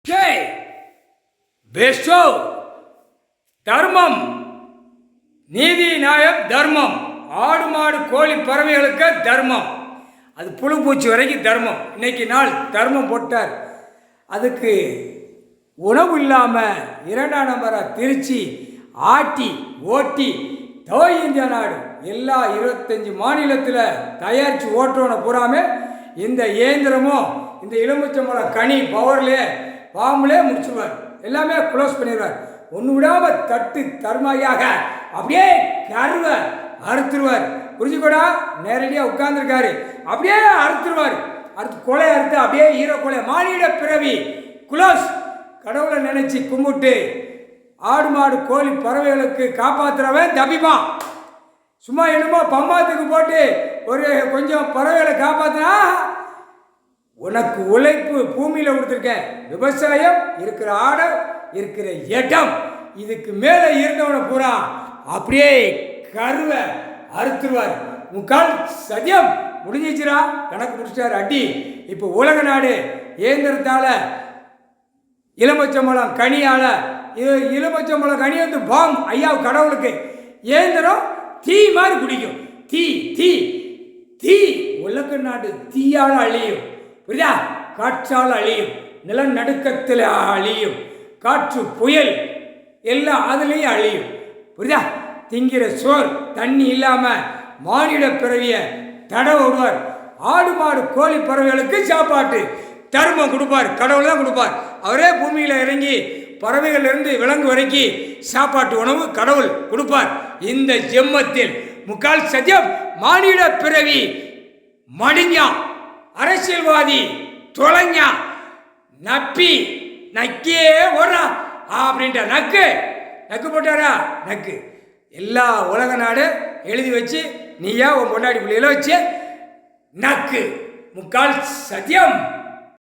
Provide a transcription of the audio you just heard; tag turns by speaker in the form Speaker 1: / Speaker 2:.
Speaker 1: Jai Bairstow தர்மம் நீதி நியாயம் தர்மம் ஆடு மாடு கோழி பறவைகளுக்கு தர்மம் அது புழு பூச்சி வரைக்கும் தர்மம். இன்னைக்கு நாள் தர்மம் போட்டார். அதுக்கு உணவு இல்லாமல் 2ஆம் நம்பரை திருச்சி ஆட்டி ஓட்டி இந்தியா நாடு எல்லா 25 மாநிலத்தில் தயாரித்து ஓட்டுறவனை பூராமே இந்த இயந்திரமும் இந்த எலுமிச்சம்பழம் கனி பவர்லேயே பாம்புலே முடிச்சுடுவார். எல்லாமே க்ளோஸ் பண்ணிடுவார். ஒன்று விடாமல் தட்டு தர்மையாக அப்படியே கருவை அறுத்துருவார். புரிஞ்சுக்கூடா, நேரடியாக உட்கார்ந்துருக்காரு. அப்படியே அறுத்துருவார். கொலை அறுத்து அப்படியே ஈர கொலை மானிட பிறவி குளோஸ். கடவுளை நினைச்சு கும்பிட்டு ஆடு மாடு கோழி பறவைகளுக்கு காப்பாற்றுறவன் தபிப்பான். சும்மா என்னமோ பம்பாத்துக்கு போட்டு ஒரு கொஞ்சம் பறவைகளை காப்பாற்றினா உனக்கு உழைப்பு பூமியில் கொடுத்துருக்கேன். விவசாயம் இருக்கிற ஆடை இருக்கிற இடம் இதுக்கு மேலே இருந்தவனை பூரா அப்படியே கருவை அறுத்துருவார். முக்கால் சத்தியம் முடிஞ்சிச்சுரா, கணக்கு முடிச்சிட்டார் அடி. இப்போ உலக நாடு இயந்திரத்தால் எலுமிச்சம்பழம் கனியால் எலுமிச்சம்பழம் கனி வந்து பாம் ஐயா கடவுளுக்கு இயந்திரம் தீ மாதிரி குடிக்கும். தீ தீ தீ உலக நாடு தீயால் அழியும். புரியுதா? காற்றால் அழியும், நிலநடுக்கத்தில் அழியும், காற்று புயல் எல்லாம் அதுலேயும் அழியும். புரியுதா? திங்கிற சோர் தண்ணி இல்லாமல் மானிட பிறவிய தடை விடுவார். ஆடு மாடு கோழி பறவைகளுக்கு சாப்பாட்டு தர்மம் கொடுப்பார். கடவுள் தான் கொடுப்பார். அவரே பூமியில் இறங்கி பறவைகளிலிருந்து விலங்கு வரைக்கும் சாப்பாட்டு உணவு கடவுள் கொடுப்பார். இந்த ஜென்மத்தில் முக்கால் சத்தியம் மானிட பிறவி மடிஞ்சா அரசியல்வாதி தொலைஞ்சா நப்பி நக்கியே ஓடுறா அப்படின்ட்டு நக்கு போட்டாரா நக்கு எல்லா உலக நாடு எழுதி வச்சு நீயா உன் பொண்டாடி பிள்ளைகளை வச்சு நக்கு முக்கால் சத்தியம்.